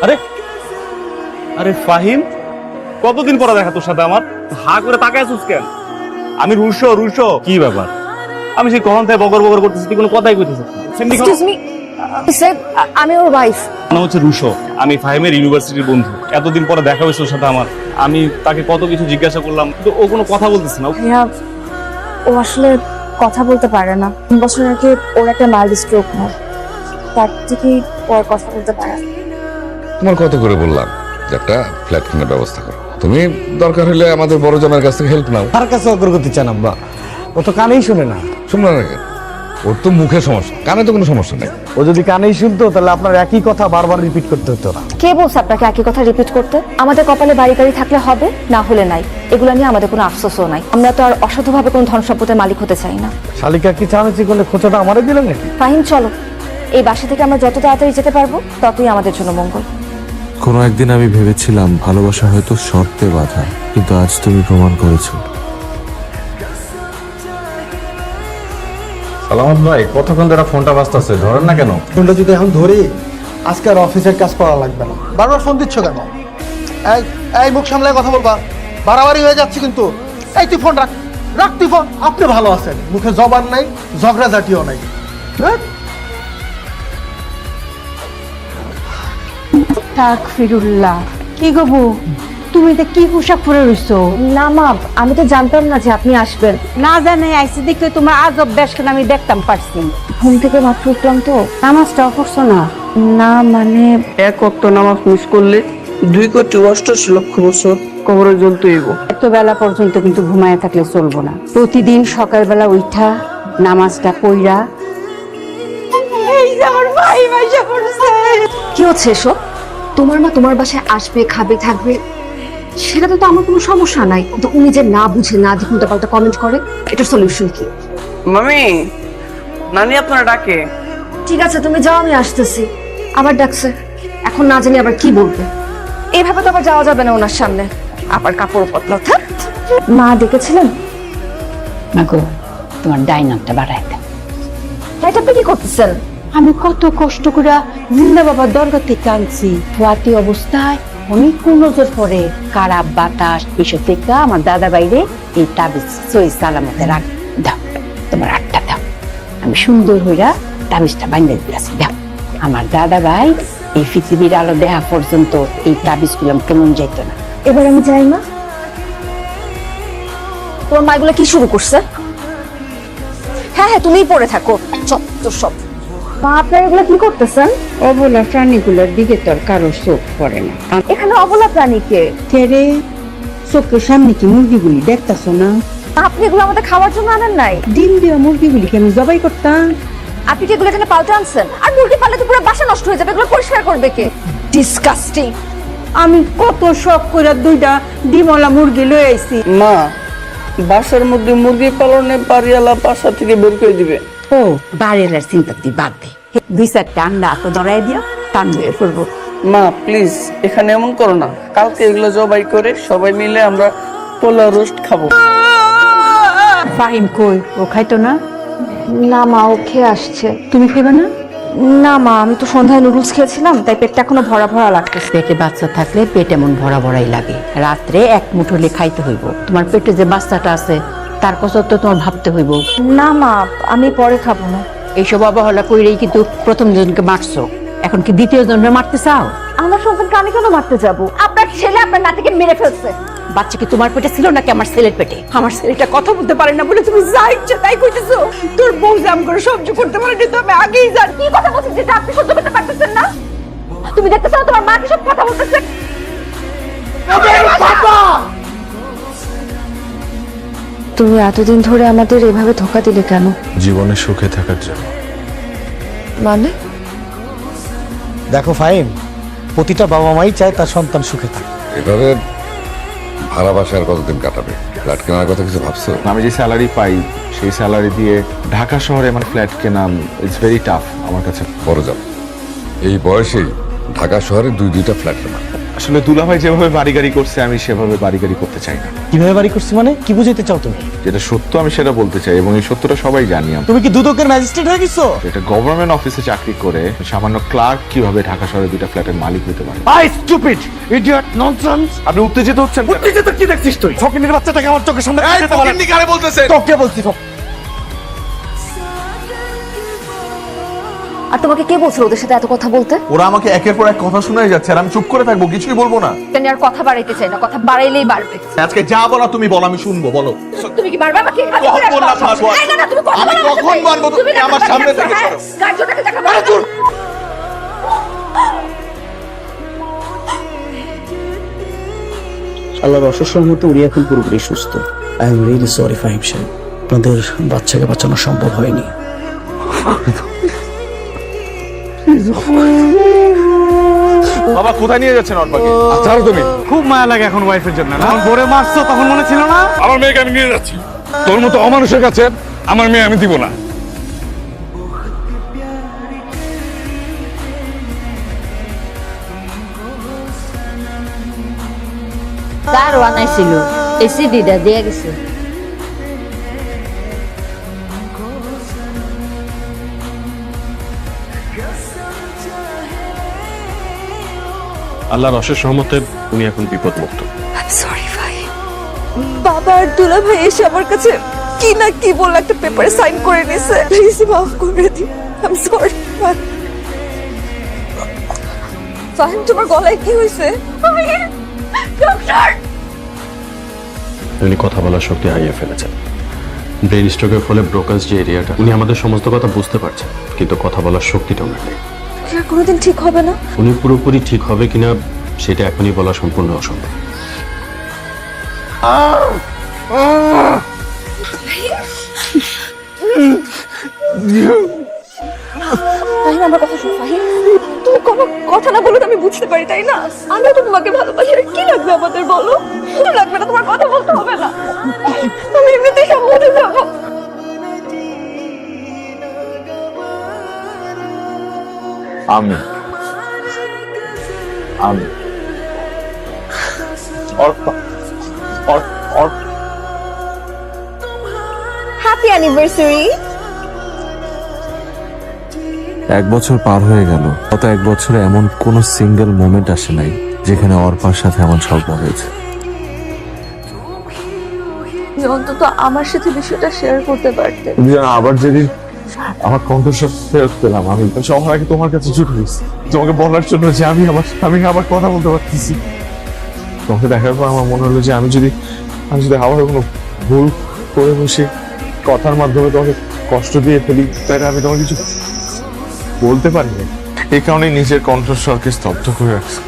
আরে আরে ফাহিম, কতদিন পরে দেখা তোর সাথে আমার। হা করে তাকায় আছিস কেন? আমি রুশো রুশো, কি ব্যাপার? আমি সেই কখন থেকে বগর বগর করতেছি, তুই কোনো কথাই কইতেছিস না। এক্সকিউজ মি স্যার, আমি ওর ওয়াইফ। নাম হচ্ছে রুশো, আমি ফাহিমের ইউনিভার্সিটির বন্ধু। এতদিন পরে দেখা হয়েছে ওর সাথে আমার। আমি তাকে কত কিছু জিজ্ঞাসা করলাম, কিন্তু ও কোনো কথা বলতেছে না। ভাইয়া, ও আসলে কথা বলতে পারে না। 3 বছর আগে ওর একটা মাইল্ড স্ট্রোক হয়, তার থেকেই ওর কথা বলতে পারে না। তোমার কত করে বললাম যে একটা ফ্ল্যাট কেনার ব্যবস্থা করো, তুমি দরকার হলে আমাদের বড় জনের কাছ থেকে হেল্প নাও। তার কাছে অগ্রগতি চান আব্বা, ও তো কানেই শুনে না। শুনলো না কেন? ওর তো মুখে সমস্যা, কানে তো কোনো সমস্যা নেই। ও যদি কানেই শুনতো তাহলে আপনার একই কথা বারবার রিপিট করতে হতো না। কে বলছে আপনাকে একই কথা রিপিট করতে? আমাদের কপালে বাড়ি গাড়ি থাকলে হবে, না হলে নাই। এগুলো নিয়ে আমাদের কোনো আফসোসও নাই। আমরা তো আর অসাধুভাবে কোনো ধন সম্পদের মালিক হতে চাই না। শালিকা কি চানাচি করলে খোঁচাটা আমারে দিলেন নাকি? ফাহিম, চলো, এই বাসা থেকে আমরা যত তাড়াতাড়ি যেতে পারবো ততই আমাদের জন্য মঙ্গল। কোনো একদিন আমি ভেবেছিলাম ভালোবাসা হয়তো শর্তে বাঁধা, কিন্তু আজ তুমি প্রমাণ করেছো। সালামত ভাই, কতক্ষণ ধরে ফোনটা বাজতেছে, ধরেন না কেন? ফোনটা যদি এখন ধরি, আজকে আর অফিসের কাজ করা লাগবে না। বারবার ফোন দিচ্ছ কেন? এই এই মুখ সামলায় কথা বলবা, বাড়াবাড়ি হয়ে যাচ্ছে কিন্তু। এই তুই ফোন রাখ, রাখ তুই ফোন। আপনি ভালো আছেন, মুখে জবান নাই, ঝগড়া জাতীয় নাই। হ্যাঁ, তাকফিরুল্লাহ, কি গো বউ, তুমি তো কি পোশাক পরে রইছো? না মা, আমি তো জানতাম না যে আপনি আসবেন। না জানে আইসি দেখে তোমার আজব বেশখান আমি দেখতাম পারছি। ঘুম থেকে মাত্র উঠলাম তো। নামাজটাও পড়ছো না? না মানে এক ওয়াক্ত নামাজ মিস করলে 2,88,00,000 বছর কবরে জ্বলতে হইব। এত বেলা পর্যন্ত কিন্তু ঘুমায় থাকলে চলবো না। প্রতিদিন সকালবেলা উঠা নামাজটা পইরা। এই যে আমার ভাই মাইশা পড়ছে। কি হচ্ছে এসব? তোমার মা তোমার বাসায় আসবে, খাবে, থাকবে, সেটাতে তো আমার কোনো সমস্যা নাই। কিন্তু উনি যে না বুঝে না দেখুন তো পাল্টা কমেন্ট করে, এটার সলিউশন কি? মামি, নানি আপনারা ডাকে। ঠিক আছে, তুমি যাও, আমি আসতেছি। আবার ডাকছে, এখন না জানি আবার কি বলবে। এইভাবে তো আবার যাওয়া যাবে না ওনার সামনে। আবার কাপড় পতলা থাক। মা ডেকেছিলেন? মাগো, তোমার ডাইনারটা বাড়াই দেন। এটা আপনি কি করতেছেন? আমি কত কষ্ট করে জিন্দা বাবার দরগা থেকে আনছি। রাতে অবস্থায় অনেক নজর পড়ে, খারাপ বাতাস এসব থেকে আমার দাদা বাইরে এই তাবিজ সই সালামতে রাখ। দাও, তোমার আটটা দাও। আমি সুন্দর হইরা তাবিজটা বানিয়ে দিয়েছি। দাও, আমার দাদা ভাই এই পৃথিবীর আলো দেখা পর্যন্ত এই তাবিজ গুলাম কেমন যাইতো না। এবার আমি যাই মা। তোমার মা এগুলো কি শুরু করছে? হ্যাঁ হ্যাঁ, তুমিই পড়ে থাকো, চত্বর সব। মা, আপনারা এগুলো কি করতেছেন? অবলা প্রাণীগুলোর দিকে তোর কারো চোখ পড়ে না। এখানে অবলা প্রাণীকে তেরে চোখের সামনে কি মুরগিগুলি দেখতেছো না? আপনি এগুলো আমাদের খাওয়ার জন্য আনেন নাই? ডিম দেওয়া মুরগিগুলিকে আমি জবাই করতাম। আপনি কি এগুলো এখানে পাল্টে আনছেন? আর মুরগি পাললে তো পুরো বাসা নষ্ট হয়ে যাবে। এগুলো পরিষ্কার করবে কে? ডিসকাস্টিং। আমি কত শখ করে 2টা ডিমওয়ালা মুরগি লয়ে আইছি। মা, বাসার মধ্যে মুরগি পালনে বাড়িওয়ালা বাসা থেকে বের করে দিবে। ও, বাড়ির চিন্তা তুই বাদ দে। 2-4টা আন্ডা তো ধরাই দিও, টান হয়ে পড়বো। মা প্লিজ, এখানে এমন করো না। কালকে এগুলো জবাই করে সবাই মিলে আমরা পোলা রোস্ট খাবো। ফাহিম কই? ও খাইতো না? না মা, ও খেয়ে আসছে। তুমি খাইবা না? না মা, আমি তো সন্ধ্যায় নুডলস খেয়েছিলাম, তাই পেটটা এখনো ভরা ভরা লাগতেছে। পেটে বাচ্চা থাকলে পেট এমন ভরা ভরাই লাগে। রাত্রে এক মুঠো হলে খাইতে হইব। তোমার পেটে যে বাচ্চাটা আছে তার কথা তো তোমার ভাবতে হইব। না মা, আমি পরে খাবো না। এইসব অবহেলা কইরেই কিন্তু প্রথম জনকে মারছো, এখন কি দ্বিতীয় জনকে মারতে চাও? আমার সন্তানকে আমি কেন মারতে যাবো? আপনার ছেলে আপনার নাতিকে মেরে ফেলছে। বাচ্চা কি তোমার পেটে ছিল নাকি আমার ছেলের পেটে? আমার ছেলেটা কথা বলতে পারে না বলে তুমি যা ইচ্ছে তাই কইতেছো। তোর বউ জাম করে সহ্য করতে পারে না, তো আমি আগেই জানি। কি কথা বলছিস যেটা আপনি সহ্য করতে পারতেছেন না? তুমি দেখতেছো না তোমার মা কি সব কথা বলতেছে? তুমি এতদিন ধরে আমাদের এভাবে ধোকা দিলে কেন? জীবনে সুখে থাকার জন্য। মানে? দেখো ফাহিম, প্রতিটা বাবা মাই চায় তার সন্তান সুখে থাকে। এভাবে ভাড়া বাসায় আর কতদিন কাটাবে? ফ্ল্যাট কেনার কথা কিছু ভাবছো? আমি যে স্যালারি পাই সেই স্যালারি দিয়ে ঢাকা শহরে মানে ফ্ল্যাট কেনা ইটস ভেরি টাফ আমার কাছে। বড় যাও, এই বয়সেই ঢাকা শহরে 2-2টা ফ্ল্যাট কেনা আসলে দুলাভাই যেভাবে বাড়ি গাড়ি করছে আমি সেভাবে বাড়ি গাড়ি করতে চাই না। কিভাবে বাড়ি করছি মানে কি বুঝাইতে চাও তুমি? যেটা সত্য আমি সেটা বলতে চাই, এবং এই সত্যটা সবাই জানি আমি। তুমি কি দুদকের ম্যাজিস্ট্রেট হয়ে গেছো? এটা গভর্নমেন্ট অফিসে চাকরি করে সামান্য ক্লার্ক কিভাবে ঢাকা শহরে 2টা ফ্ল্যাটের মালিক হতে পারে? I stupid idiot nonsense. আপনি উত্তেজিত হচ্ছেন কেন? উত্তেজিত কি দেখছিস তুই? ফকিনের বাচ্চাটাকে আমার চোখের সামনে এই ফকিন্নি কারে বলতেছেন? তোকে বলছি আর তোমাকে কে বলছিল ওদের সাথে এত কথা বলতে? ওরা আমাকে একের পর এক কথা শোনাই যাচ্ছে আর আমি চুপ করে থাকবো, কিছুই বলবো না। জানি আর কথা বাড়াইতে চাই না, কথা বাড়াইলেই বাড়বে। আজকে যা বলা তুমি বলো, আমি শুনবো, বলো। তুমি কি বারবার আমাকে এভাবে কখন করে বললাম রাখবা? মারবো? এই না, না, তুমি কথা আমি বলো না কখন আমাকে। মারবো? তুমি না আমার কথা সামনে বলছো, থেকে হ্যাঁ? সরো। গার্জটাকে দেখাবো। আল্লাহর অশেষ রহমতে উনি এখন পুরোপুরি সুস্থ। I am really sorry Fahim সাহেব, আপনাদের বাচ্চাকে বাঁচানো সম্ভব হয়নি। বাবা কোথায় নিয়ে যাচ্ছেন অর্পাকে? ছাড়ো তুমি। খুব মায়া লাগে এখন ওয়াইফের জন্য না? যখন ভোরে মারছো তখন মনে ছিল না? আমার মেয়েকে আমি নিয়ে যাচ্ছি। তোর মতো অমানুষের কাছে আমার মেয়ে আমি দিব না। তারও আনাইছিল এই সিডিটা দিয়ে গেছে। আল্লাহর অশেষ রহমতে উনি এখন বিপদমুক্ত। সরি ভাই, বাবা আর দুলা ভাই এসে আমার কাছে কি না কি বলে একটা পেপারে সাইন করে নিছে। প্লিজ মাফ করে দিন। I am sorry. ফাহিম, তোমার গলায় কি হয়েছে? ডক্টর! উনি কথা বলার শক্তি হারিয়ে ফেলেছেন। ব্রেন স্ট্রোকের ফলে ব্রোকাস যে এরিয়াটা, উনি আমাদের সমস্ত কথা বুঝতে পারছেন, কিন্তু কথা বলার শক্তিটা ওনার নেই। কি আর কোনোদিন ঠিক হবে না? উনি পুরোপুরি ঠিক হবে কিনা সেটা এখনই বলা সম্পূর্ণ অসম্ভব। ফাহিম, আমার কথা শোনো। ফাহিম, তুমি কোনো কথা না বলো তো আমি বুঝতে পারি, তাই না? আমিও তো তোমাকে ভালোবাসি। আর কি লাগবে আমাদের বলো? কিছু লাগবে না, তোমার কথা বলতে হবে না। আমি এমনিতেই সব বুঝে যাবো। আমি অর্পা হ্যাপি অ্যানিভার্সারি। 1 বছর পার হয়ে গেল, গত 1 বছরে এমন কোন সিঙ্গেল মোমেন্ট আসে নাই যেখানে অর্পার সাথে আমার ঝগড়া হয়েছে। অন্তত আমার সাথে বিষয়টা শেয়ার করতে পারতে। তুমি জানো, আবার যেদিন আমার কণ্ঠস্বর ফেরত পেলাম, আমি সবার আগে তোমার কাছে ছুটে গেছি তোমাকে বলার জন্য যে আমি আবার কথা বলতে পারতেছি। তোমাকে দেখার পর আমার মনে হলো যে আমি যদি আবার কোনো ভুল করে বসে কথার মাধ্যমে তোমাকে কষ্ট দিয়ে ফেলি, তাই আমি তোমাকে কিছু বলতে পারিনি। এই কারণে নিজের কণ্ঠস্বরকে স্তব্ধ করে রাখছি।